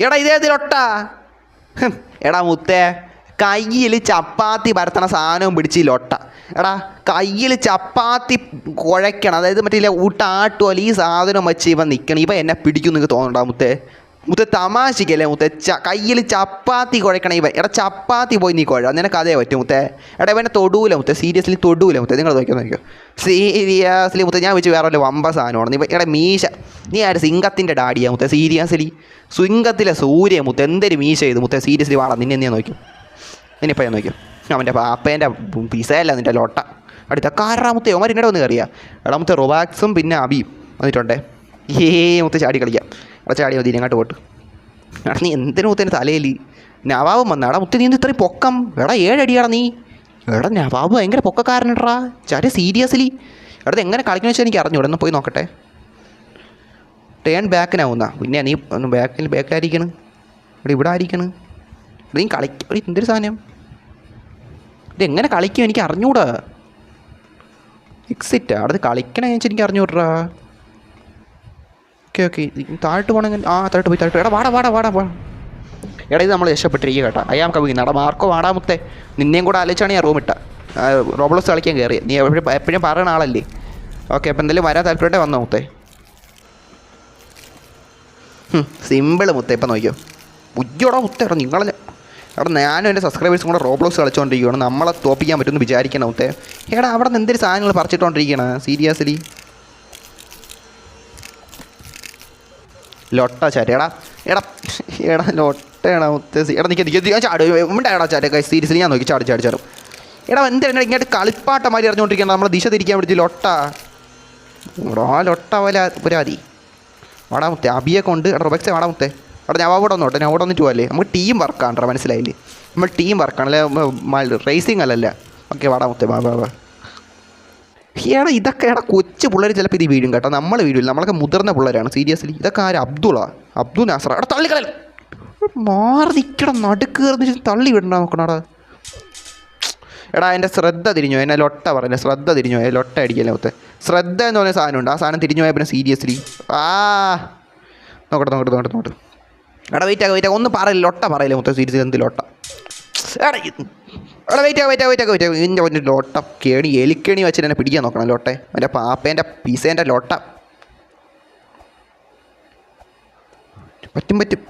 എടാ ഇതേതിലൊട്ടാ എടാ മുത്തേ കയ്യിൽ ചപ്പാത്തി പരത്തണ സാധനവും പിടിച്ച് ലൊട്ട. എടാ കയ്യിൽ ചപ്പാത്തി കുഴയ്ക്കണം, അതായത് മറ്റേ ഊട്ടാട്ടുമല്ല ഈ സാധനം വെച്ച് ഇവൻ നിൽക്കണം. ഇവൻ എന്നെ പിടിക്കും നിങ്ങൾക്ക് തോന്നണ്ടാ മുത്തേ? മുത്തേ തമാശിക്കല്ലേ മുത്തേ? കയ്യിൽ ചപ്പാത്തി കുഴക്കണം ഇവൻ. എടാ ചപ്പാത്തി പോയി നീ കുഴ, നിനക്ക് അതേ പറ്റും മുത്തേ. എടാ ഇവനെ തൊടൂല മുത്തേ, സീരിയസ്ലി തൊടൂല മുത്തേ. നിങ്ങൾ നോക്കിയോ സീരിയസ്ലി മുത്തേ, ഞാൻ വെച്ച് വേറെ വല്ല വമ്പ സാധനമാണ്. നീ എടാ മീശ, നീ ആര് സിംഗത്തിൻ്റെ ഡാഡിയാ മുത്തേ? സീരിയസ്ലി സിംഗത്തിലെ സൂര്യ മുത്തേ, എന്തൊരു മീശ ചെയ്ത് മുത്തേ. സീരിയസ്ലി വാടാ, നിന്നെ ഞാൻ നോക്കും. ഇനിയിപ്പോൾ ഞാൻ നോക്കും അവൻ്റെ പാപ്പേൻ്റെ പിസയല്ല നിൻ്റെ ലോട്ട. അടുത്ത കാറാമുത്തേ ഓമാർ ഇങ്ങോട്ട് വന്ന് കയറിയാ. എടാമത്തെ റൊബാക്സും പിന്നെ അബിയും വന്നിട്ടുണ്ടേ. മുത്തേ ചാടി കളിക്കാം. എടാ ചാടി മതി, അങ്ങോട്ട് പോട്ട്. എടാ നീ എന്തിനു മുത്തേൻ്റെ തലയിൽ നവാബും വന്ന? എടാ മുത്തേ നീ ഇത്രയും പൊക്കം? എടാ 7 അടിയാടാ നീ. എടാ നവാബ് ഭയങ്കര പൊക്കക്കാരനടാ ചാടി. സീരിയസ്ലി എടാ എങ്ങനെ കളിക്കണമെന്ന് വെച്ചാൽ എനിക്ക് അറിഞ്ഞൂടെ, ഒന്ന് പോയി നോക്കട്ടെ. ടേൺ ബാക്കിനാവുന്ന പിന്നെ നീ ഒന്ന് ബാക്കിലായിരിക്കണം. ഇവിടെ ആയിരിക്കണം. നീ കളിക്കും എന്തൊരു സാധനം ഇതെങ്ങനെ കളിക്കും എനിക്ക് അറിഞ്ഞൂടാ. എക്സിറ്റാ അവിടെ കളിക്കണേ എനിക്ക് അറിഞ്ഞൂടാ. ഓക്കെ താഴോട്ട് പോകണമെങ്കിൽ താഴോട്ട് പോയി താഴോട്ട്. എടാ വാടാ. എടാ ഇത് നമ്മൾ രക്ഷപ്പെട്ടിരിക്കുക കേട്ടോ. അയാം കവിയുന്ന എടാ മാർക്കോ വാടാമുത്തേ, നിന്നെയും കൂടെ ആലോചിച്ചാണ് ഞാൻ റൂമിട്ട റോബ്ലോക്സ് കളിക്കാൻ കയറി. നീ എപ്പോഴും പറയുന്ന ആളല്ലേ? ഓക്കെ അപ്പോൾ എന്തെങ്കിലും വരാൻ താല്പര്യമായിട്ടേ വന്നോ മുത്തേ? സിമ്പിള് മുത്തേ. ഇപ്പം നോക്കിയോ ഉജ്ജോടാ മുത്തേ. എടാ നിങ്ങളെ എടാ ഞാനും എൻ്റെ സബ്സ്ക്രൈബേഴ്സും കൂടെ റോബ്ലോക്സ് കളിച്ചുകൊണ്ടിരിക്കുകയാണ്. നമ്മളെ തോപ്പിക്കാൻ പറ്റുമെന്ന് വിചാരിക്കണം മുത്തേ. എടാ അവിടെ നിന്ന് എന്തൊരു സാധനങ്ങൾ പറിച്ചിട്ടുകൊണ്ടിരിക്കണം സീരിയസ്ലി. ലൊട്ട ചാറ്റ എടാ ലൊട്ടയാണോ മുത്തേ? എടാ നിൽക്കുക ചാട് ഉണ്ടാടാ ചാറ്റ. സീരിയസ്ലി ഞാൻ നോക്കി ചാടും. എടാ എന്തിനാ ഇങ്ങോട്ട് കളിപ്പാട്ടമാരി അറിഞ്ഞുകൊണ്ടിരിക്കണം. നമ്മളെ ദിശ തിരിക്കാൻ പിടിച്ച് ലൊട്ട. എടാ ലൊട്ട പോലെ പുരാതി വാടാ മുത്തേ. അബിയെ കൊണ്ട് എടാ റൊബക്സെ വാടാ മുത്തേ. അവിടെ ഞാൻ അവിടെ വന്നോട്ടെ, ഞാൻ അവിടെ വന്നിട്ട് പോകല്ലേ. നമുക്ക് ടീം വർക്കാണ് മനസ്സിലായില്ലേ? നമ്മൾ ടീം വർക്കാണ് അല്ലേ, റേസിങ് അല്ലല്ല. ഓക്കെ വാടാ മുത്തേ ബാ. എടാ ഇതൊക്കെ എടാ കൊച്ചു പിള്ളേർ ചിലപ്പോൾ ഇത് വീഴും കേട്ടോ. നമ്മൾ വീഴില്ല, നമ്മളൊക്കെ മുതിർന്ന പിള്ളേരാണ് സീരിയസ്ലി. ഇതൊക്കെ ആര്? അബ്ദുൾ നാസർ. എടാ തള്ളിക്കള മാറി നിൽക്കണം, നടുക്കേറിച്ച് തള്ളി വിടണ്ട നോക്കണടാ. എടാ എൻ്റെ ശ്രദ്ധ തിരിഞ്ഞു, എന്നെ ലൊട്ട പറഞ്ഞ ശ്രദ്ധ തിരിഞ്ഞു പോയി. ലൊട്ട അടിക്കല്ലേ മുത്തേ. ശ്രദ്ധ എന്ന് പറഞ്ഞ സാധനമുണ്ട്, ആ സാധനം തിരിഞ്ഞു പോയാൽ പിന്നെ സീരിയസ്ലി നോക്കട്ടെ. എടാ വെയിറ്റ് ഒന്ന് പറയില്ല, ലൊട്ട പറയില്ല മുത്തേ. സീരിയസ്ലി എന്ത് ലൊട്ട? എടാ വെയിറ്റ് ഇതിൻ്റെ ഒരു ലോട്ട കേണി എലിക്കേണി വെച്ചിട്ട് എന്നെ പിടിക്കാൻ നോക്കണം ലോട്ടെ. എൻ്റെ പാപ്പേൻ്റെ പിസേൻ്റെ ലോട്ട പറ്റും.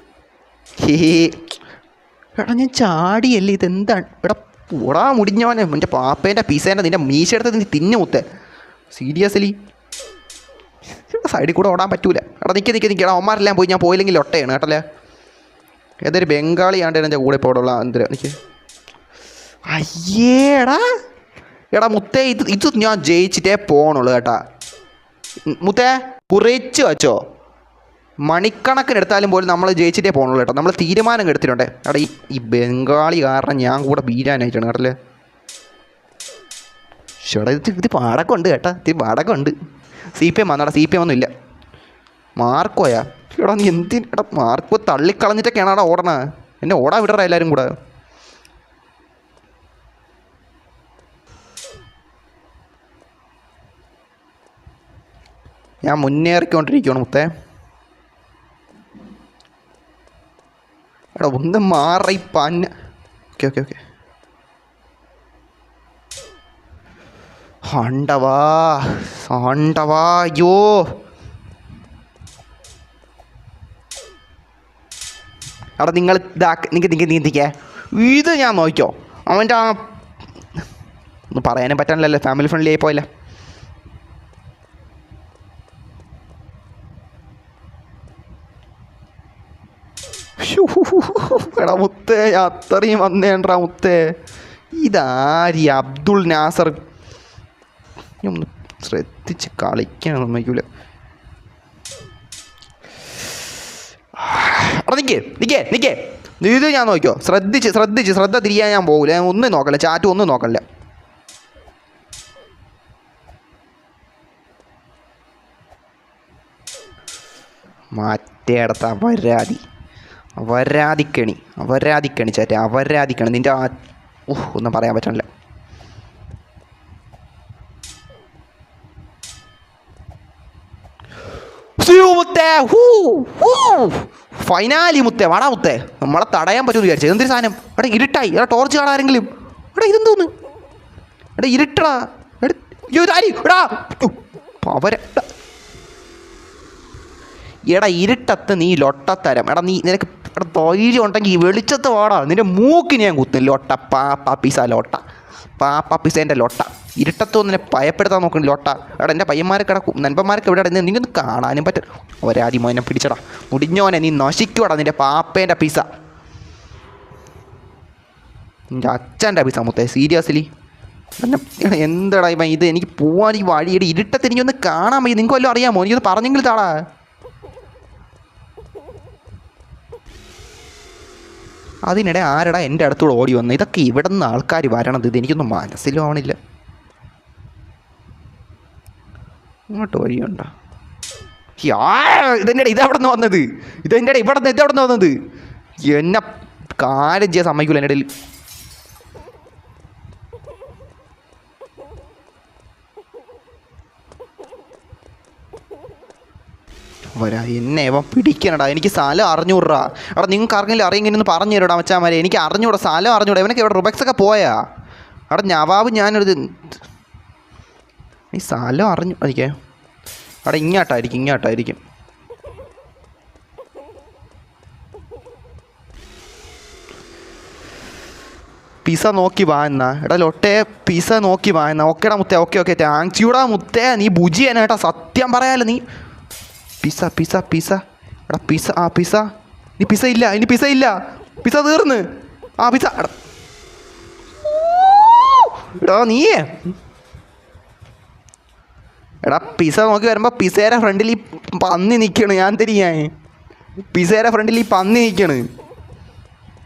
എടാ ഞാൻ ചാടിയല്ലേ, ഇതെന്താണ്? എടാ പൊടാ മുടിഞ്ഞവനെ, എൻ്റെ പാപ്പേൻ്റെ പിസേൻ്റെ നിൻ്റെ മീശ എടുത്ത് നീ തിന്നു മുത്തേ. സീരിയസ്ലി സൈഡിൽ കൂടെ ഓടാൻ പറ്റൂല. എടാ നിൽക്കുക എടാ ഒമാരെല്ലാം പോയി, ഞാൻ പോയില്ലെങ്കിൽ ലൊട്ടയാണ് കേട്ടല്ലേ. ഏതൊരു ബംഗാളിയാണ്ട് എൻ്റെ കൂടെ ഇപ്പോൾ ഉള്ള എന്തിനാ എനിക്ക് അയ്യേടാ. എടാ മുത്തേ ഇത് ഞാൻ ജയിച്ചിട്ടേ പോകണുള്ളൂ കേട്ടാ മുത്തേ. കുറച്ച് വച്ചോ, മണിക്കണക്കിനെടുത്താലും പോലും നമ്മൾ ജയിച്ചിട്ടേ പോകണുള്ളൂ കേട്ടോ. നമ്മൾ തീരുമാനം എടുത്തിട്ടുണ്ടേ. എടാ ഈ ബംഗാളി കാരണം ഞാൻ കൂടെ വീരാനായിട്ടാണ് കേട്ടല്ലേ. ചേട്ടാ ഇത് പാടൊക്കെ ഉണ്ട് കേട്ടാ, ഇത് പാടൊക്കെ ഉണ്ട്. CPM വന്നടാ, CPM ഒന്നും ഇല്ല. മാർക്കോയാ? എടാ നീ എടാ മാർക്കോ തള്ളിക്കളഞ്ഞിട്ടൊക്കെയാണ് അവിടെ ഓടണ. എന്നെ ഓടാ വിടറ എല്ലാവരും കൂടെ. ഞാൻ മുന്നേറിക്കൊണ്ടിരിക്കുകയാണ് മുത്തേ. എടാ ഒന്ന് മാറി പന്ന. ഓക്കെ ആണ്ടവാ അയ്യോ. എടാ നിങ്ങൾ നീന്തിക്കേ ഇത് ഞാൻ നോക്കിയോ. അവൻ്റെ ഒന്നും പറയാനും പറ്റാനില്ലല്ലോ, ഫാമിലി ഫ്രണ്ട്ലി ആയി പോയല്ലേ. എടാ മുത്തേ അത്രയും വന്നേണ്ടാ മുത്തേ. ഇതാരി അബ്ദുൾ നാസർ. ഒന്ന് ശ്രദ്ധിച്ച് കളിക്കാൻ സമ്മതിക്കൂല. എടാ നിൽക്കേ ഇത് ഞാൻ നോക്കിയോ. ശ്രദ്ധ തിരിയാൻ ഞാൻ പോകില്ല. ഞാൻ ഒന്നും നോക്കല്ല, ചാറ്റും ഒന്നും നോക്കല്ല. മാറ്റേടത്ത അവരാധിക്കണി ചാറ്റ അവരാധിക്കണി നിൻ്റെ ഒന്നും പറയാൻ പറ്റണില്ല. സ്യൂ മുത്തേ, ഹൂ, ഹൂ. ഫൈനാലി മുത്തേ, വാടാ മുത്തേ. നമ്മളെ തടയാൻ പറ്റുമെന്ന് വിചാരിച്ചു. എന്തൊരു സാധനം. എടാ ഇരുട്ടായി. എടാ ടോർച്ച് കാണാൻ ആരെങ്കിലും. എടാ ഇതെന്തോന്ന്. എടാ ഇരുട്ടടാ. എടാ പവര. എടാ ഇരുട്ടത്ത് നീ ലൊട്ടത്തരം. എടാ നീ നിനക്ക് എടാ ധൈര്യം ഉണ്ടെങ്കിൽ ഈ വെളിച്ചത്ത് വാടാ. നിന്റെ മൂക്കിന് ഞാൻ കുത്തുന്നു. ലൊട്ട പാപ്പ പിസ ലൊട്ട. പാപ്പ പിസേൻ്റെ ലൊട്ട. ഇരുട്ടത്തൊന്നും നിന്നെ ഭയപ്പെടുത്താൻ നോക്കുന്നു ലൊട്ട. എടാ എൻ്റെ പയ്യന്മാരൊക്കെ നൻപന്മാരൊക്കെ ഇവിടെ ഇടന്ന് നീങ്ങൊന്ന് കാണാനും പറ്റും. ഒരാദ്യം മോനെ പിടിച്ചടാ. മുടിഞ്ഞോനെ നീ നശിക്കുവാടാ നിൻ്റെ പാപ്പേൻ്റെ പിസ. നിൻ്റെ അച്ഛൻ്റെ പിസ മുത്തേ. സീരിയസ്ലി എന്താടാ ഇപ്പം ഇത്. എനിക്ക് പോവാൻ ഈ വഴിയുടെ ഇരുട്ടത്ത് എനിക്കൊന്ന് കാണാൻ വയ്യ. നിങ്ങൾക്ക് വല്ലതും അറിയാമോ? എനിക്കൊന്ന് പറഞ്ഞെങ്കിൽ താടാ. അതിനിടെ ആരടാ എൻ്റെ അടുത്തൂടെ ഓടി വന്നത്? ഇതൊക്കെ ഇവിടെ നിന്ന് ആൾക്കാർ വരണത്. ഇത് എനിക്കൊന്നും മനസ്സിലും ആവണില്ല. ഇങ്ങോട്ട് വഴിയുണ്ടോ? ഇതെൻ്റെ ഇതെവിടെ നിന്ന് വന്നത്? ഇതെൻ്റെ ഇവിടെ നിന്ന് ഇതെവിടെ നിന്ന് വന്നത്? എന്നെ കാര്യം ചെയ്യാൻ സമ്മതിക്കൂല എൻ്റെ ഇടയിൽ. വരാ എന്നെ ഇവൻ പിടിക്കണടാ. എനിക്ക് സ്ഥലം അറിഞ്ഞൂടാ. എടാ നിങ്ങൾക്ക് ആർക്കെങ്കിലും അറിയെങ്കിലും പറഞ്ഞു തരൂടാ മച്ചാമാരെ. എനിക്ക് അറിഞ്ഞൂടാ, സ്ഥലം അറിഞ്ഞൂടാ. ഇവനൊക്കെ ഇവിടെ റുബക്സൊക്കെ പോയാ. എടാ നവാബ് ഞാനൊരു ഈ സ്ഥലം അറിഞ്ഞു എനിക്ക്. അവിടെ ഇങ്ങോട്ടായിരിക്കും. പിസ നോക്കി വാ എന്നാ. എടാ ലൊട്ടേ പിസ നോക്കി വാ എന്നാ. ഓക്കേടാ മുത്തേ. ഓക്കെ താങ്ക്സ് യൂടാ മുത്തേ. നീ ബുജിയാണ് കേട്ടോ. സത്യം പറയാലോ നീ. പിസ എടാ പിസ. പിസ നീ പിസ ഇല്ല. ഇനി പിസ ഇല്ല. പിസ തീർന്ന്. പിസ എടാ നീ എടാ പിസ നോക്കി വരുമ്പോൾ പിസേരെ ഫ്രണ്ടിൽ ഈ പന്നി നിൽക്കണ്. ഞാൻ തിരിയാൻ പിസേരെ ഫ്രണ്ടിൽ ഈ പന്നി നിൽക്കണ്.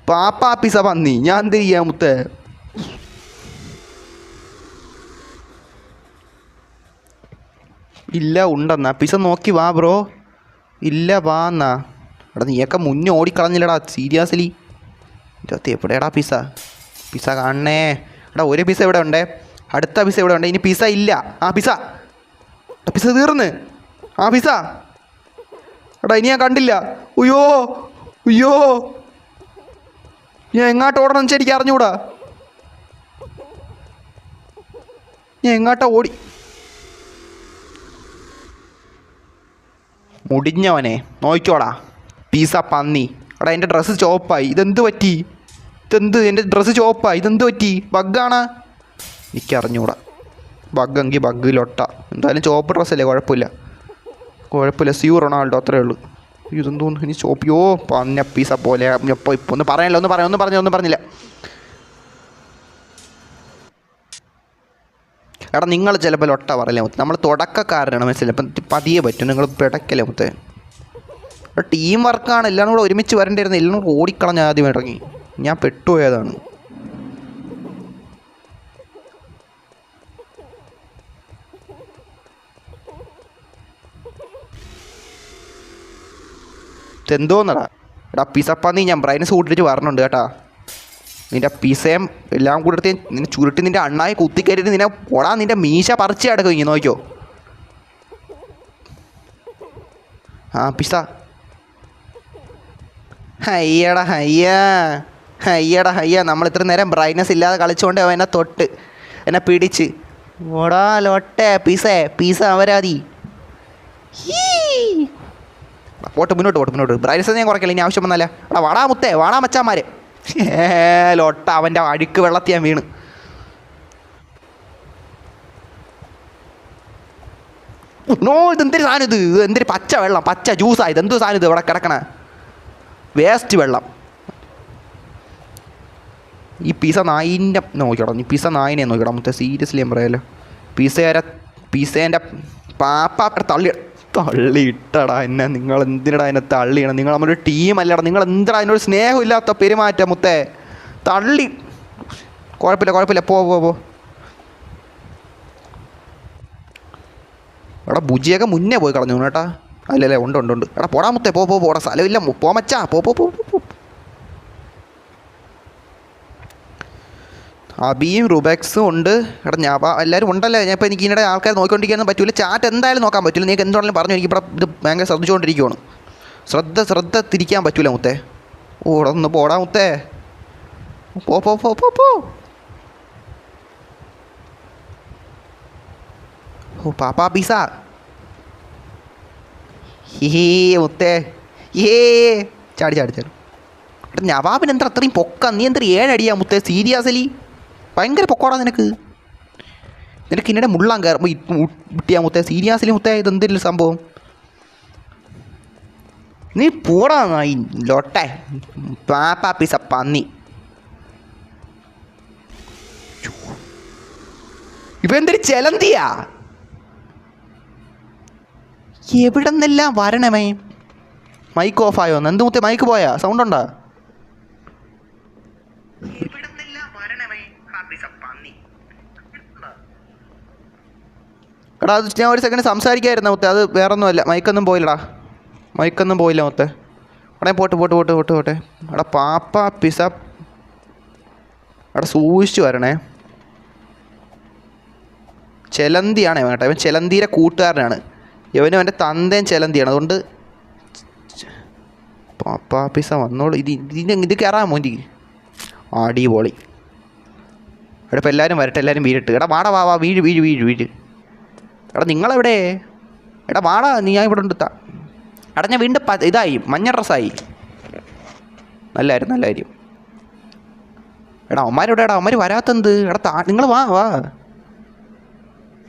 പാപ്പാ പിസ പന്നി. ഞാൻ തിരിയാ മുത്തേ. ഇല്ല ഉണ്ടെന്നാ. പിസ നോക്കി വാ ബ്രോ. ഇല്ല വാ എന്നാ. എടാ നീയൊക്കെ മുന്നേ ഓടിക്കളഞ്ഞില്ലടാ. സീരിയസ്ലി എവിടെയാടാ പിസ കാണണേ. എടാ ഒരു പിസ ഇവിടെ ഉണ്ടേ. അടുത്ത പിസ ഇവിടെ ഉണ്ട്. ഇനി പിസ ഇല്ല. പിസ തീർന്ന്. പിസ എടാ ഇനി ഞാൻ കണ്ടില്ല. ഉയ്യോ ഞാൻ എങ്ങോട്ട് ഓടണം എന്ന് എനിക്ക് അറിഞ്ഞൂടാ. ഞാൻ എങ്ങോട്ടാ ഓടി. മുടിഞ്ഞവനെ നോക്കിക്കോടാ. പിസ പന്നി. എടാ എൻ്റെ ഡ്രസ്സ് ചോപ്പായി. ഇതെന്ത് പറ്റി? എൻ്റെ ഡ്രസ്സ് ചോപ്പായി. ഇതെന്ത് പറ്റി? ബഗ്ഗാണ്. എനിക്കറിഞ്ഞൂടാ. ബഗ്ഗെങ്കിൽ ബഗ്ഗ് ലൊട്ട. എന്തായാലും ചോപ്പ് ഡ്രസ്സല്ലേ. കുഴപ്പമില്ല. സ്യൂ റൊണാൾഡോ അത്രേ ഉള്ളൂ. ഇതെന്തോന്ന് ഇനി ചോപ്പിയോ പന്ന പിസ പോലെ. ഇപ്പോൾ ഒന്നും പറയാനില്ല. ഒന്നും പറഞ്ഞില്ല. എടാ നിങ്ങൾ ചിലപ്പോൾ ലൊട്ട പറയലേ മുത്തേ. നമ്മൾ തുടക്കക്കാരനാണ് മനസ്സിലായി. ഇപ്പം പതിയെ പറ്റും. നിങ്ങൾ പിടക്കല്ലേ മുത്തേ. ടീം വർക്കാണ്. എല്ലാം കൂടെ ഒരുമിച്ച് വരേണ്ടിരുന്നത്. എല്ലാം കൂടെ ഓടിക്കളഞ്ഞ ആദ്യം ഇറങ്ങി. ഞാൻ പെട്ടുപോയതാണ്. ഇതെന്തോന്നടാ. എടാ പിസപ്പന്നി ഞാൻ ബ്രൈനസ് കൂട്ടിട്ട് വരണുണ്ട് കേട്ടാ. നിൻ്റെ പിസയും എല്ലാം കൂടെ എടുത്ത് നിന്നെ ചുരുട്ടി നിൻ്റെ അണ്ണായി കുത്തിക്കയറ്റിട്ട് നിന്നെ പൊടാ. നിൻ്റെ മീശ പറിച്ച് കിടക്കും. ഇങ്ങനെ നോക്കിയോ. പിസ. ഹയ്യടാ നമ്മൾ ഇത്ര നേരം ബ്രൈറ്റ്നസ് ഇല്ലാതെ കളിച്ചുകൊണ്ട് അവൻ എന്നെ തൊട്ട് എന്നെ പിടിച്ച്. ഓടാ ലോട്ടെ പിസ അവരാതി. മുന്നോട്ട് ബ്രൈറ്റ്നസ് ഞാൻ കുറയ്ക്കില്ല. ഇനി ആവശ്യം വന്നല്ല. എടാ വാടാ മുത്തേ. വാടാ മച്ചാന്മാർ. ലൊട്ട അവൻ്റെ അഴുക്ക് വെള്ളത്തിൽ ഞാൻ വീണ്. ഇതെന്തൊരു സാധനം ഇത്? എന്തൊരു പച്ച വെള്ളം, പച്ച ജ്യൂസാണ്. ഇതെന്തൊരു സാധനം ഇത് ഇവിടെ കിടക്കണ? വേസ്റ്റ് വെള്ളം. ഈ പിസ നായിൻ്റെ നോക്കിയോടാ. നീ പിസ നായിനെ നോക്കിയോടാ മുത്തേ. സീരിയസ്ലി ഞാൻ പറയാലോ. പിസേൻ്റെ പാപ്പ തള്ളിയിട്ടടാ എന്നെ. നിങ്ങൾ എന്തിനടാ എന്നെ തള്ളിയണം? നിങ്ങൾ നമ്മളൊരു ടീമല്ലടാ. നിങ്ങൾ എന്തിനാ അതിനൊരു സ്നേഹമില്ലാത്ത പെരുമാറ്റം മുത്തേ. തള്ളി. കുഴപ്പമില്ല. പോ. എടാ ബുജിയൊക്കെ മുന്നേ പോയി കളഞ്ഞു കേട്ടാ. അല്ലല്ലേ ഉണ്ട്. എടാ പോടാ മുത്തേ. പോടാ. സ്ഥലമില്ല. പോ മച്ചാ. പോ. അബിയും റുബെക്സും ഉണ്ട്. എടാ ഞാൻ എല്ലാവരും ഉണ്ടല്ലോ. ഞാൻ ഇപ്പോൾ എനിക്ക് ഇതിനിടെ ആൾക്കാർ നോക്കിക്കൊണ്ടിരിക്കാനൊന്നും പറ്റില്ല. ചാറ്റ് എന്തായാലും നോക്കാൻ പറ്റില്ല. നിങ്ങൾക്ക് എന്താണെങ്കിലും പറഞ്ഞു. എനിക്കിവിടെ ഇത് ഭയങ്കര ശ്രദ്ധിച്ചുകൊണ്ടിരിക്കുകയാണ്. ശ്രദ്ധ തിരിക്കാൻ പറ്റൂല മുത്തേ. ഓടാ ഒന്ന് പോടാ മുത്തേ. പോ പോ പോ പോ പോ. ഓ പാപ്പാ പിസ. ഹേ മുത്തേ. ചാടി ചാടി ചാടി. എടാ നവാബിന് എന്താ അത്രയും പൊക്ക? നീ എന്തൊരു 7 അടിയാ മുത്തേ? സീരിയസ്ലി ഭയങ്കര പൊക്കോടാ നിനക്ക്. ഇന്നിടെ മുള്ളാൻ കയറുമ്പോൾ വിട്ടിയാ മുത്തേ. സീരിയസ്ലി മുത്തേ ഇതെന്തെങ്കിലും സംഭവം? നീ പോടാ നായി ലോട്ടെ. പാപ്പാ പിസ പന്നി. ഇപ്പൊ എന്തൊരു ചെലന്തിയാ? എവിടെ നിന്നെല്ലാം വരണമേ? മൈക്ക് ഓഫായോ? എന്ത് മുത്തേ മൈക്ക് പോയാ? സൗണ്ട് ഉണ്ടോ? എടാ അത് ഞാൻ ഒരു സെക്കൻഡ് സംസാരിക്കായിരുന്നു മുത്തേ. അത് വേറൊന്നുമല്ല. മൈക്കൊന്നും പോയില്ലടാ. മൈക്കൊന്നും പോയില്ല മുത്തേ. എടാ പോട്ടെ. എടാ പാപ്പാ പിസ. എടാ സൂക്ഷിച്ചു വരണേ. ചെലന്തിയാണേ വേണ്ട. ഇവൻ ചെലന്തീരെ കൂട്ടുകാരനാണ്. ഇവനും എൻ്റെ തന്തയും ചെലന്തിയാണ്. അതുകൊണ്ട് പാപ്പാ പിസ വന്നോളൂ. ഇത് കയറാൻ മോൻ്റെ അടിപൊളി. എടാ ഇപ്പം എല്ലാവരും വരട്ടെ. എല്ലാവരും വീഴിട്ട്. എടാ വാടാ വീഴ്. എടാ നിങ്ങളെവിടെ? എടാ വാടാ. ഞാൻ ഇവിടെ ഉണ്ട്. എടാ ഞാൻ വീണ്ടും ഇതായി മഞ്ഞ ഡ്രസ്സായി. നല്ല കാര്യം. എടാ അവന്മാരെവിടെ? എടാ അവന്മാർ വരാത്തെന്ത്? എടാ നിങ്ങൾ വാ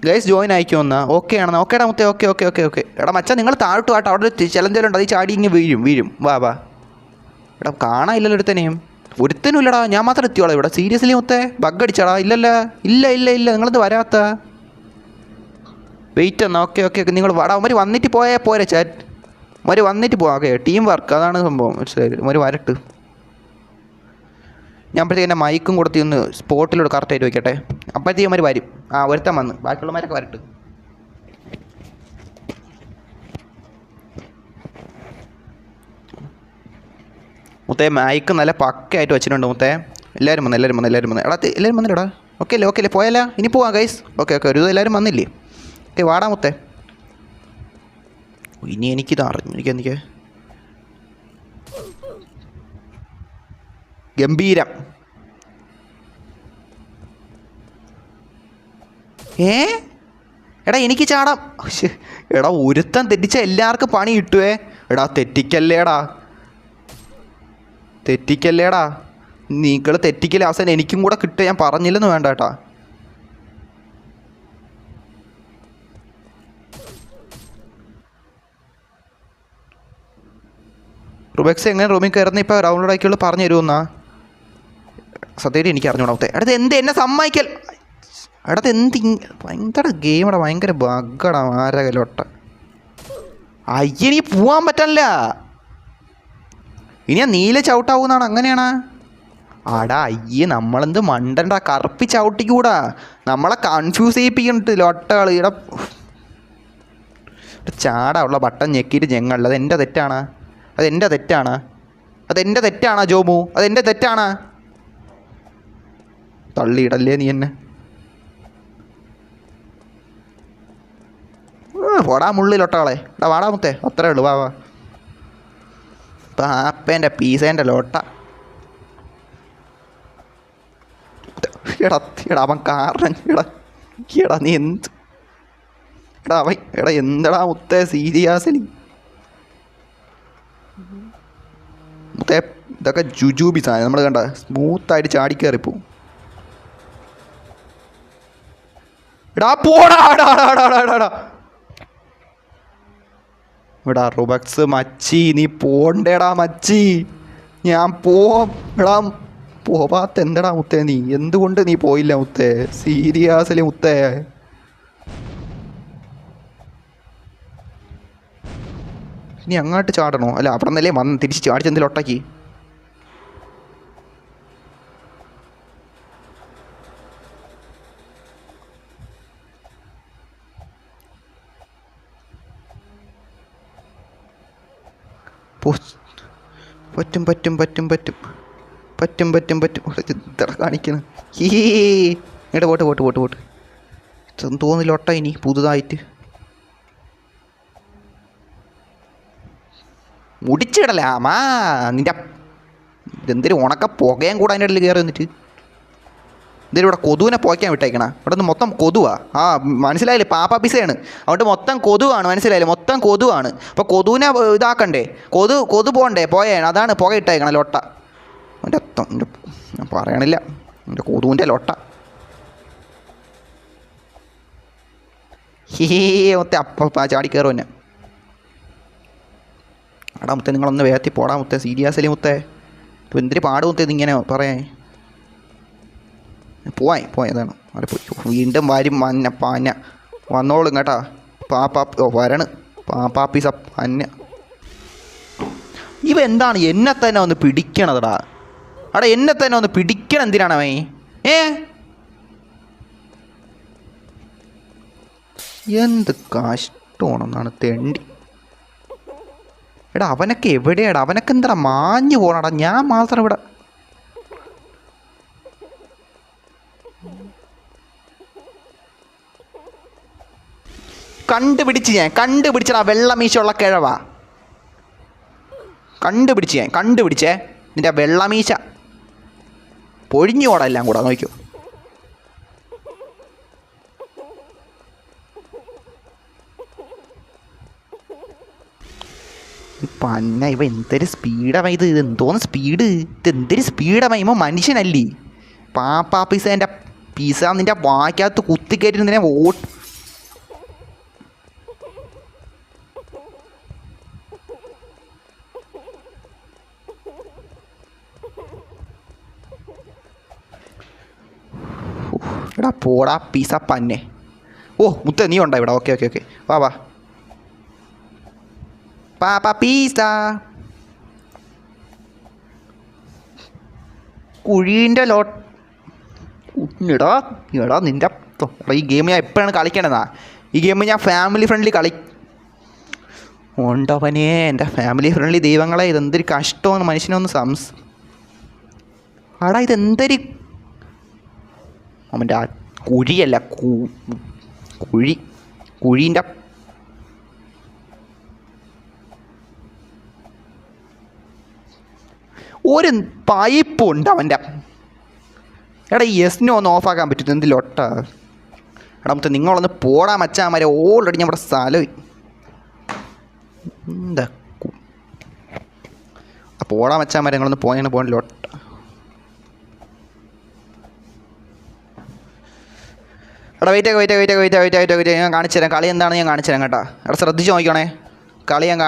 ഗൈസ് ജോയിൻ ആയിക്കോ എന്നാ. ഓക്കെ ആണെന്നാ. ഓക്കേടാ മുത്തേ. ഓക്കെ. എടാ മച്ചാ നിങ്ങൾ താഴോട്ട് വാട്ടോ. അവിടെ ചിലന്തേലുണ്ട്. അത് ചാടി ഇങ്ങ് വീഴും. വാ. എടാ കാണാനില്ലല്ലോ ഒരുത്തനെയും. ഒരുത്തനും ഇല്ലടാ. ഞാൻ മാത്രം എത്തിയോളാം ഇവിടെ. സീരിയസ്ലി മുത്തേ ബഗ് അടിച്ചാടാ? ഇല്ല നിങ്ങളത് വരാത്ത. വെയിറ്റ് എന്നാ. ഓക്കെ നിങ്ങൾ വാടാ. അവന്മാർ വന്നിട്ട് പോയാൽ പോരെ ചാറ്റ്. അവന്മാർ വന്നിട്ട് പോവാം. ഓക്കെ ടീം വർക്ക് അതാണ് സംഭവം. മനസ്സിലായി. അവന്മാർ വരട്ട്. ഞാൻ അപ്പോഴത്തേക്ക് എൻ്റെ മൈക്കും കൊടുത്തി ഒന്ന് സ്പോട്ടിലൂടെ കറക്റ്റായിട്ട് വയ്ക്കട്ടെ. അപ്പോഴത്തേക്ക് അവന്മാർ വരും. ഒരുത്തൻ വന്ന്. ബാക്കിയുള്ളവന്മാരൊക്കെ വരട്ട്. മുത്തേ മൈക്ക് നല്ല പക്കയായിട്ട് വെച്ചിട്ടുണ്ട് മുത്തേ. എല്ലാവരും വന്ന്. എടാ എല്ലാവരും വന്നില്ലടാ. ഓക്കെ അല്ലേ പോയാലോ? ഇനി പോവാം ഗൈസ്. ഓക്കെ ഒരു എല്ലാവരും വന്നില്ലേ? ഓക്കെ വാടാ മുത്തേ. ഇനി എനിക്കിത് എനിക്ക് ഗംഭീരം. എടാ എനിക്ക് ചാടാം. എടാ ഒരുത്തൻ തെറ്റിച്ച എല്ലാവർക്കും പണി കിട്ടുവേ. എടാ തെറ്റിക്കല്ലേടാ. നിങ്ങൾ തെറ്റിക്കല്ലേ അവസാനം എനിക്കും കൂടെ കിട്ടുക. ഞാൻ പറഞ്ഞില്ലെന്ന് വേണ്ട കേട്ടാ. റുബെക്സ് എങ്ങനെ റൂമിൽ കയറുന്ന ഇപ്പോൾ റൗണ്ട് ആക്കിയുള്ളൂ പറഞ്ഞു തരുമെന്നാ. സത്യമായിട്ട് എനിക്ക് അറിഞ്ഞോടാ മുത്തേ. അടുത്ത് എന്നെ സമ്മതിക്കൽ. അടുത്ത് ഭയങ്കര ഗെയിമടാ. ഭയങ്കര ബഗ്ഗടാ. ആരകലോട്ട. നീ പോവാൻ പറ്റല്ല. ഇനി ഞാൻ നീല ചവിട്ടാവുന്നതാണ്. അങ്ങനെയാണാ? നമ്മളെന്ത് മണ്ടണ്ട. കറുപ്പി ചവിട്ടിക്കൂടാ. നമ്മളെ കൺഫ്യൂസ് ചെയ്യിപ്പിക്കുന്നുണ്ട് ലൊട്ടകൾ. ചാടാ ഉള്ള ബട്ടൺ ഞെക്കിയിട്ട് ഞങ്ങൾ. അതെൻ്റെ തെറ്റാണ് ജോമു. അതെൻ്റെ തെറ്റാണ്. തള്ളിയിടല്ലേ നീ എന്നെ. പോടാ മുള്ളിലൊട്ടാളെ. വാടാ മുത്തേ. അത്രേ ഉള്ളൂ. വാ പാപ്പേൻ്റെ പീസേൻ്റെ ലോട്ട. അവൻ കാരണം നീ എന്ത് എന്തടാ മുത്തേ? സീരിയസ്ലി മുത്തേ ഇതൊക്കെ ജുജൂബി സാധനം. നമ്മൾ കണ്ട സ്മൂത്തായിട്ട് ചാടിക്കയറിപ്പോവും. എടാ റുബക്സ് മച്ചി നീ പോണ്ടേടാ മച്ചി. ഞാൻ പോവാത്ത എന്തടാ മുത്തേ? നീ എന്തുകൊണ്ട് നീ പോയില്ല മുത്തേ? സീരിയസ്ലി മുത്തേ. ഇനി അങ്ങോട്ട് ചാടണോ? അല്ല അവിടെ നിന്നല്ലേ വന്ന് തിരിച്ച് ചാടിച്ചെന്തെങ്കിലും ഒട്ടാക്കി. പറ്റും. പറ്റും പറ്റും പറ്റും. ഇത്ര കാണിക്കണം. ഹീ ഇങ്ങോട്ട് പോട്ട് പോട്ട് പോട്ട് പോട്ട്. തോന്നില്ല ഒട്ട ഇനി പുതുതായിട്ട് മുടിച്ചിടല ആമാ നിൻ്റെ ഇതെന്തൊരു ഉണക്ക പുകയും കൂടെ അതിൻ്റെ ഇടയിൽ കയറി വന്നിട്ട് എന്തെങ്കിലും ഇവിടെ കൊതുവിനെ പോയ്ക്കാൻ വിട്ടേക്കണ. ഇവിടെ നിന്ന് മൊത്തം കൊതുവാ. ആ മനസ്സിലായില്ലേ, പാപ്പാ പിസയാണ്. അതുകൊണ്ട് മൊത്തം കൊതുവാണ്, മനസ്സിലായില്ലേ, മൊത്തം കൊതുവാണ്. അപ്പോൾ കൊതുവിനെ ഇതാക്കണ്ടേ, കൊതു പോകണ്ടേ, പോയാണ്. അതാണ് പുക ഇട്ടേക്കണം ലൊട്ട. എൻ്റെ ഞാൻ പറയണില്ല, എൻ്റെ കൊതുവിൻ്റെ ലൊട്ട. ഹേ മുത്തേ അപ്പം ചാടി കയറും എന്നെ. എടാ മുത്തേ നിങ്ങളൊന്ന് വേഗത്തിൽ പോടാ മുത്തേ, സീരിയസ്ലി മുത്തേ. ഇപ്പോൾ എന്തിന് പാട് മുത്തേ ഇതിങ്ങനെ പറയാൻ. പോയതാണ് അവിടെ പോയി. വീണ്ടും വരും മഞ്ഞ പാഞ്ഞ വന്നോളും കേട്ടാ. വരണ് പാപ്പാപ്പീസ പന്ന. ഇവ എന്താണ് എന്നെ തന്നെ ഒന്ന് പിടിക്കണതടാ. അവിടെ എന്നെ തന്നെ ഒന്ന് പിടിക്കണം എന്തിനാണവേ? എന്ത് കഷ്ടമാണെന്നാണ് തെണ്ടി. എടാ അവനൊക്കെ എവിടെയാടാ? അവനൊക്കെ എന്താ മാഞ്ഞു പോകണടാ, ഞാൻ മാത്രം ഇവിടെ. കണ്ടുപിടിച്ചടാ വെള്ളമീശയുള്ള കിഴവാ. കണ്ടുപിടിച്ചേ നിൻ്റെ വെള്ളമീശ പൊഴിഞ്ഞു പോടാ എല്ലാം കൂടെ. നോക്കൂ പന്ന. ഇവ എന്തൊരു സ്പീഡാണ് ഇത് എന്തോന്ന് സ്പീഡ്, ഇതെന്തൊരു സ്പീഡാണ്. ഇവ മനുഷ്യനല്ലേ പാപ്പാ പിസേൻ്റെ പിസ നിൻ്റെ വാക്കകത്ത് കുത്തിക്കയറ്റിരുന്നതിനെ വോട്ട്. എടാ പോടാ പിസ പന്നെ. ഓ മുത്ത നീ ഉണ്ടോ ഇവിടെ? ഓക്കെ ഓക്കെ ഓക്കെ വാ പാപ്പാ പീസ. കുഴീൻ്റെ എടാ നിൻ്റെ ഈ ഗെയിം ഞാൻ എപ്പോഴാണ് കളിക്കണതാ? ഈ ഗെയിം ഞാൻ ഫാമിലി ഫ്രണ്ട്ലി ഉണ്ടവനെ. എൻ്റെ ഫാമിലി ഫ്രണ്ട്ലി ദൈവങ്ങളെ, ഇതെന്തൊരു കഷ്ടമാണ് മനുഷ്യനൊന്ന് ആടാ ഇതെന്തൊരു അവൻ്റെ ആ കുഴിയല്ല കുഴീൻ്റെ ഒരു പൈപ്പുണ്ട് അവൻ്റെ. എടാ ഈ എസ്നോ ഒന്ന് ഓഫാക്കാൻ പറ്റും എന്തിലൊട്ട. എടാ മൊത്തം നിങ്ങളൊന്ന് പോടാ മച്ചാമാരെ. ഓൾറെഡി ഞാൻ ഇവിടെ സ്ഥലം എന്താ പോടാ മച്ചാമാരെ. നിങ്ങളൊന്ന് പോകണ്ടില്ലൊട്ട. എടാ വെയിറ്റ് ഞാൻ കാണിച്ചു തരാം കളി എന്താണെന്ന്. ഞാൻ കാണിച്ചു തരാം കേട്ടോ. എടാ ശ്രദ്ധിച്ച് നോക്കിക്കോണേ, കളി ഞാൻ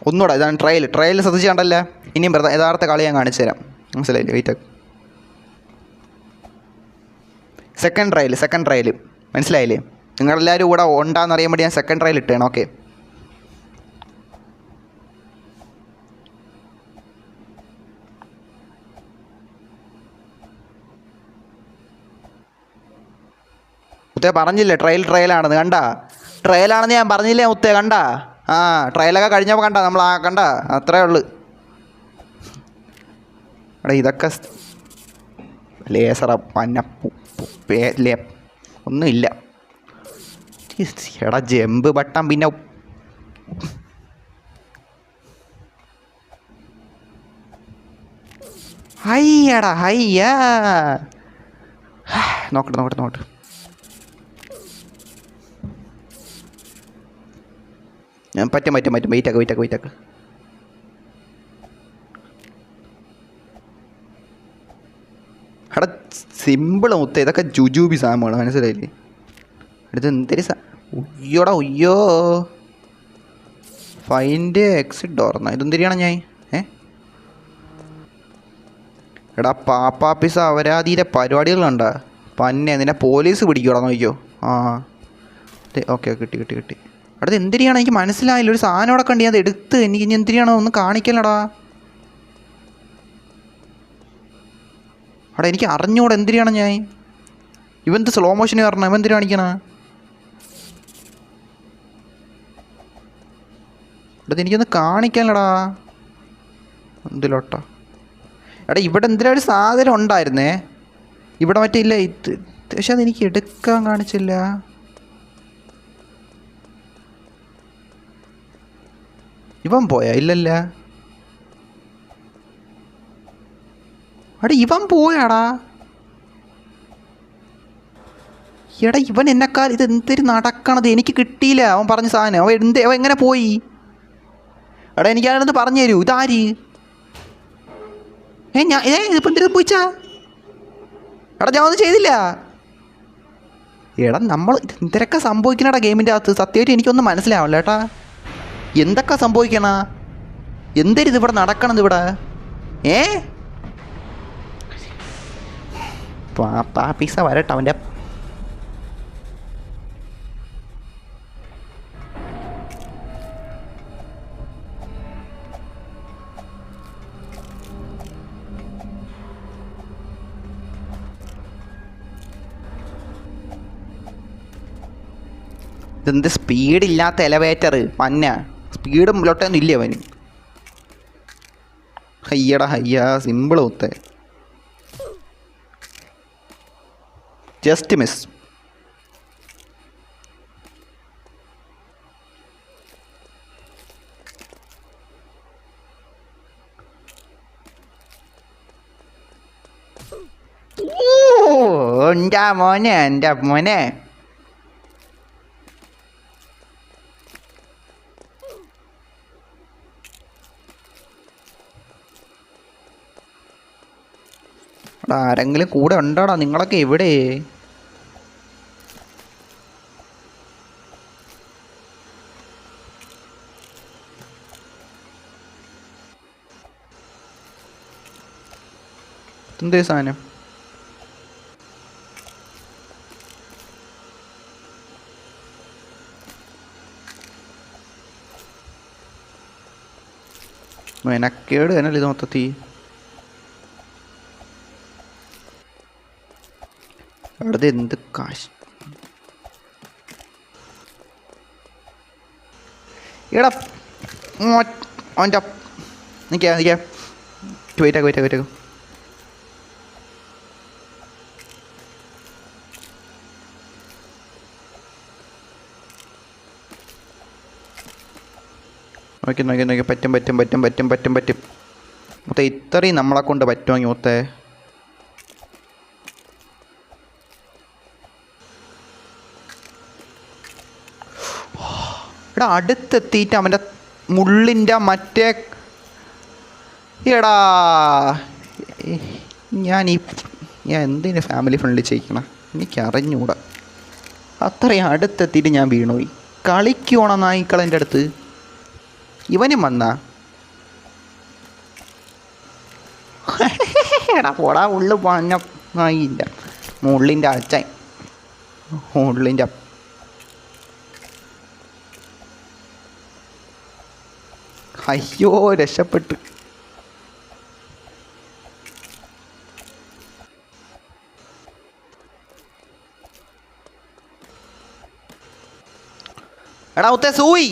ഒന്നുകൂടെ. ഇതാണ് ട്രയൽ ശ്രദ്ധിച്ച് കണ്ടല്ലേ. ഇനിയും യഥാർത്ഥ കളി ഞാൻ കാണിച്ചു തരാം, മനസ്സിലായില്ലേ? വെയിറ്റ് സെക്കൻഡ് ട്രയൽ മനസ്സിലായില്ലേ? നിങ്ങളെല്ലാവരും കൂടെ ഉണ്ടാകുന്നറിയാൻ വേണ്ടി ഞാൻ സെക്കൻഡ് ട്രയൽ ഇട്ടേണം. ഓക്കെ മുത്തേ പറഞ്ഞില്ലേ ട്രയലാണെന്ന്. ട്രയലാണെന്ന് ഞാൻ പറഞ്ഞില്ലേ മുത്തേ? ആ ട്രയലൊക്കെ കഴിഞ്ഞപ്പോൾ നമ്മൾ അത്രേ ഉള്ളു. എടാ ഇതൊക്കെ ലേസറ പന്ന ഒന്നുമില്ല. എടാ ജമ്പ് ബട്ടൺ പിന്നെ ഹയ്യടാ ഹയ്യാ. നോക്കട്ടെ പറ്റും വെയിറ്റാക്ക്. എടാ സിമ്പിൾ മുത്ത, ഇതൊക്കെ ജുജൂബി സാധനമാണ്, മനസ്സിലായില്ലേ? അടുത്ത് എന്തൊരു ഉയ്യോ ഫൈൻഡ് എക്സിറ്റ് ഡോർന്നാ ഇതെന്തിരിയാണ് ഞാൻ എടാ പാപ്പാപ്പിസ അവരാധീരെ പരിപാടികളുണ്ടാ പന്നെ. നിന്നെ പോലീസ് പിടിക്കൂടാ നോക്കിയോ. ആ ഓക്കെ കിട്ടി. അടുത്ത് എന്തിനാണ് എനിക്ക് മനസ്സിലായില്ല. ഒരു സാധനം അവിടെ കണ്ടി അത് എടുത്ത് എനിക്ക് ഇനി എന്തിനാണോ ഒന്ന് കാണിക്കലടാ. അവിടെ എനിക്ക് അറിഞ്ഞൂടെ എന്തിനാണ് ഞാൻ. ഇവന്ത് സ്ലോ മോഷന് കാരണം ഇവൻ എന്തിനാ കാണിക്കണ? അടുത്ത് എനിക്കൊന്ന് കാണിക്കാനടാ. എന്തിലോട്ടാ എടാ ഇവിടെ എന്തിനാ ഒരു സാധനം ഉണ്ടായിരുന്നേ ഇവിടെ മറ്റേ ഇല്ല ഇത് പക്ഷെ അതെനിക്ക് എടുക്കാൻ കാണിച്ചില്ല. ഇവൻ പോയാ? ഇല്ലല്ല. എടാ ഇവൻ പോയാടാ. എടാ ഇവൻ എന്നെക്കാൾ ഇത് എന്തൊരു നടക്കണത്, എനിക്ക് കിട്ടിയില്ല അവൻ പറഞ്ഞ സാധനം. അവൻ എങ്ങനെ പോയി? എടാ എനിക്ക് അതിനകത്ത് പറഞ്ഞു തരൂ. ഇതാര്? ഇതിപ്പോൾ എന്തിനു പോയിച്ചാ? എടാ ഞാൻ ഒന്നും ചെയ്തില്ല. എടാ നമ്മൾ എന്തൊക്കെ സംഭവിക്കണടാ ഗെയിമിൻ്റെ അകത്ത്? സത്യമായിട്ട് എനിക്കൊന്നും മനസ്സിലാവില്ല ഏട്ടാ. എന്തൊക്കെ സംഭവിക്കണ? എന്തരിത് ഇവിടെ നടക്കണത് ഇവിടെ? പിസ വരട്ടെ അവൻ്റെ. ഇതെന്ത് സ്പീഡില്ലാത്ത എലവേറ്റർ മഞ്ഞ. സ്പീഡും ലൊട്ടൊന്നും ഇല്ല അവന്. ഹയ്യടാ ഹയ്യ സിമ്പിൾ ഒത്തേ. Just miss. എൻ്റെ മോനെ എൻ്റെ മോനെ. ആരെങ്കിലും കൂടെ ഉണ്ടോടാ? നിങ്ങളൊക്കെ എവിടെ? എന്തേ സാധനം? മെനക്കേട് തന്നെയല്ലേ ഇത് മൊത്തത്തിൽ. അവിടെ എന്ത് കാശ്? എടാ അവൻ്റെ നിൽക്കാം വെയിറ്റാക്കും. നോക്കി പറ്റും. മൊത്തം ഇത്രയും നമ്മളെ കൊണ്ട് പറ്റുമെങ്കിൽ മൊത്തേ. എടാ അടുത്തെത്തിയിട്ട് അവൻ്റെ മുള്ളിൻ്റെ മറ്റേ എടാ ഞാൻ എന്തിനു ഫാമിലി ഫ്രണ്ട്ലി ചെയ്യിക്കണം എനിക്കറിഞ്ഞൂടാ. അത്രയും അടുത്തെത്തിയിട്ട് ഞാൻ വീണുപോയി. കളിക്കുവാണോ നായ്ക്കളെൻ്റെ അടുത്ത്? ഇവനും വന്നാ? എടാ പോടാ. ഉള്ളു പറഞ്ഞ നായില്ല. മുള്ളിൻ്റെ അച്ഛൻ മുള്ളിൻ്റെ. അയ്യോ രക്ഷപ്പെട്ട്. എടാ ഉത്തേ സൂയി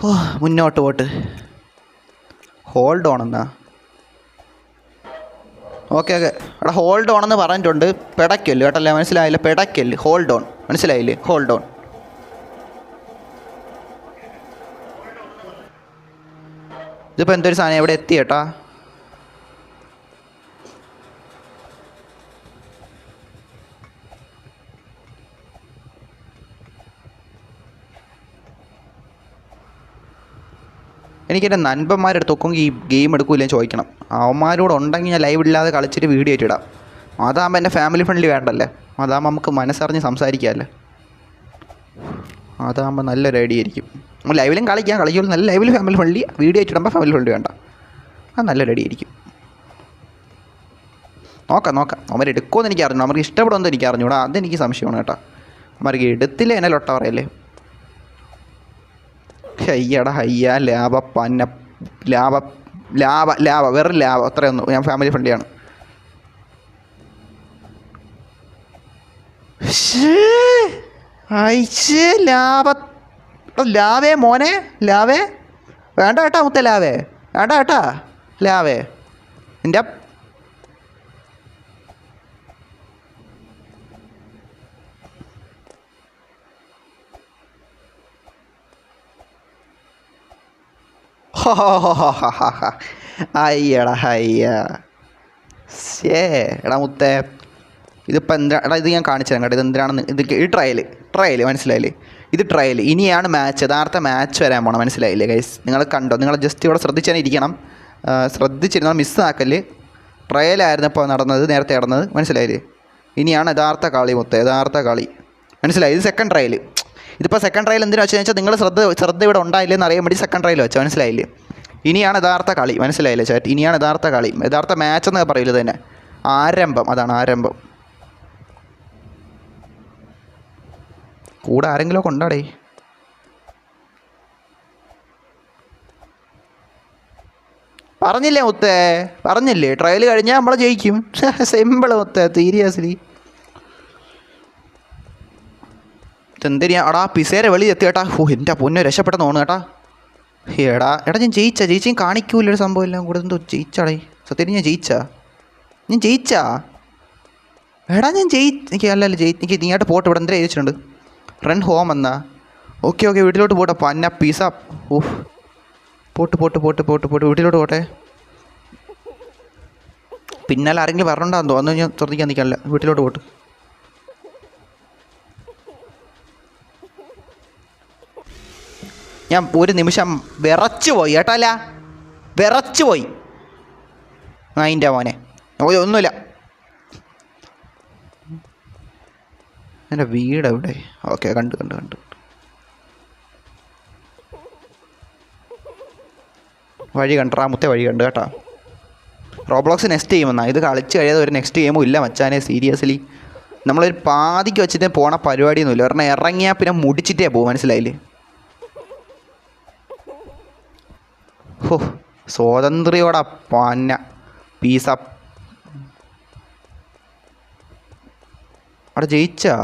ഓ മുന്നോട്ട് പോട്ട്. ഹോൾഡ് ഓൺ എന്നാ? ഓക്കെ എടാ ഹോൾഡ് ഓൺ എന്ന് പറഞ്ഞിട്ടുണ്ട്. പെടക്കല്ല് കേട്ടല്ലേ? മനസ്സിലായില്ല? പെടക്കല്ല് ഹോൾഡ് ഓൺ മനസ്സിലായില്ലേ? Hold on. ഇതിപ്പോൾ എന്തൊരു സാധനം എവിടെ എത്തി ചേട്ടാ? എനിക്കെൻ്റെ നൻപന്മാരുടെ അടുത്തൊക്കെങ്കിൽ ഈ ഗെയിം എടുക്കൂലെന്ന് ചോദിക്കണം. അവന്മാരോട് ഉണ്ടെങ്കിൽ ഞാൻ ലൈവ് ഇല്ലാതെ കളിച്ചിട്ട് വീഡിയോ ആയിട്ടിടാം. അതാകുമ്പോൾ എൻ്റെ ഫാമിലി ഫ്രണ്ട്ലി വേണ്ടല്ലേ? അതാകുമ്പോൾ നമുക്ക് മനസ്സറിഞ്ഞ് സംസാരിക്കാമല്ലേ? അതാകുമ്പോൾ നല്ലൊരു ഐഡിയ ആയിരിക്കും. ലൈവിലും കളിക്കുള്ളൂ. നല്ല ലൈവിൽ ഫാമിലി ഫ്രണ്ട്ലി, വീഡിയോ ആയിട്ടിടുമ്പോൾ ഫാമിലി ഫ്രണ്ട്ലി വേണ്ട. അത് നല്ലൊരു ഐഡിയ ആയിരിക്കും. നോക്കാം. അവരെടുക്കുമെന്ന് എനിക്ക് അറിഞ്ഞു. അവർക്ക് ഇഷ്ടപ്പെടുമെന്ന് എനിക്ക് അറിഞ്ഞൂടാ. അതെനിക്ക് സംശയമാണ് കേട്ടോ. അവർക്ക് എടുത്തില്ല എന്നെ ലൊട്ട പറയല്ലേ? ഹയ്യടാ ഹയ്യ ലാഭ പന്ന ലാഭ വെറും ലാഭം അത്രയൊന്നും. ഞാൻ ഫാമിലി ഫ്രണ്ട്ലിയാണ്. ലാഭേ മോനെ ലാഭേ. വേണ്ട കേട്ടാ മുത്തേ ലാവേ, വേണ്ട കേട്ടാ ലാവേ. എൻ്റെ അയ്യടാ അയ്യ ശേ. എടാ മുത്തേ ഇതിപ്പോൾ എന്താ എടാ, ഇത് ഞാൻ കാണിച്ചു തരാം കേട്ടോ. ഇത് എന്തിനാണെന്ന് ഇത് ഈ ട്രയൽ മനസ്സിലായില്ലേ? ഇത് ട്രയൽ. ഇനിയാണ് മാച്ച്, യഥാർത്ഥ മാച്ച് വരാൻ പോകണം. മനസ്സിലായില്ലേ ഗൈസ്? നിങ്ങൾ കണ്ടോ? നിങ്ങൾ ജസ്റ്റ് ഇവിടെ ശ്രദ്ധിച്ചാൽ ഇരിക്കണം, ശ്രദ്ധിച്ചിരുന്നാൽ മിസ്സാക്കല്. ട്രയലായിരുന്നു ഇപ്പോൾ നടന്നത്, നേരത്തെ നടന്നത്. മനസ്സിലായില്ലേ? ഇനിയാണ് യഥാർത്ഥ കളി മുത്തേ, യഥാർത്ഥ കളി. മനസ്സിലായി? ഇത് സെക്കൻഡ് ട്രയൽ. ഇതിപ്പോൾ സെക്കൻഡ് ട്രയൽ എന്തിനാ വെച്ചാൽ നിങ്ങൾ ശ്രദ്ധ ഇവിടെ ഉണ്ടായില്ലെന്ന് അറിയാൻ വേണ്ടി സെക്കൻഡ് ട്രയൽ വെച്ചാൽ. മനസ്സിലായില്ലേ? ഇനിയാണ് യഥാർത്ഥ കളി. മനസ്സിലായില്ലേ ചാറ്റ്? ഇനിയാണ് യഥാർത്ഥ കളി, യഥാർത്ഥ മാച്ച് എന്നൊക്കെ പറയില്ല തന്നെ. ആരംഭം, അതാണ് ആരംഭം. കൂടെ ആരെങ്കിലും ഒക്കെ ഉണ്ടാടേ. പറഞ്ഞില്ലേ മുത്തേ, പറഞ്ഞില്ലേ? ട്രയൽ കഴിഞ്ഞാൽ നമ്മൾ ജയിക്കും. സിമ്പിൾ മുത്തേ, സീരിയസ്ലി. എന്തിനാ എടാ പിസേരെ വെളി എത്തിയേട്ടാ. ഓ എൻ്റെ പൊന്നെ, രക്ഷപ്പെട്ടെന്ന് തോന്നുന്നു കേട്ടാ. എടാ ഞാൻ ജയിച്ചും കാണിക്കൂലൊരു സംഭവം എല്ലാം കൂടെ. എന്തോ ജയിച്ചാടേ, സത്യം ഞാൻ ജയിച്ചാ. എടാ ഞാൻ എനിക്ക് അല്ലല്ല എനിക്ക് നീയായിട്ട് പോട്ട് ഇവിടെ എന്തിനാ ജയിച്ചിട്ടുണ്ട്. റൺ ഹോം എന്നാ. ഓക്കെ വീട്ടിലോട്ട് പോട്ടെ. പന്ന പിസ. ഓഹ് പോട്ട് വീട്ടിലോട്ട് പോട്ടെ. പിന്നാലെ ആരെങ്കിലും പറഞ്ഞിട്ടുണ്ടാകും തോന്നുന്നു. ഞാൻ ശ്രദ്ധിക്കാൻ നിൽക്കാനില്ല. വീട്ടിലോട്ട് പോട്ട്. ഞാൻ ഒരു നിമിഷം വിറച്ചു പോയി കേട്ടല്ല, വിറച്ചു പോയി. അതിൻ്റെ മോനെ ഒന്നുമില്ല. എൻ്റെ വീട് എവിടെ? ഓക്കെ കണ്ടു. വഴി കണ്ടാ മുത്തേ, വഴി കണ്ടു കേട്ടോ. റോബ്ലോക്സ് നെക്സ്റ്റ് ഗെയിമെന്നാ. ഇത് കളിച്ച് കഴിയാതെ ഒരു നെക്സ്റ്റ് ഗെയിമും ഇല്ല മച്ചാനെ. സീരിയസ്ലി നമ്മളൊരു പാതിക്ക് വെച്ചിട്ട് പോണ പരിപാടിയൊന്നുമില്ല. കാരണം ഇറങ്ങിയാൽ പിന്നെ മുടിച്ചിട്ടേ പോകും. മനസ്സിലായില്ലേ? ഹോ സ്വാതന്ത്ര്യോടെ പന്ന പീസ. അവിടെ ജയിച്ചാ.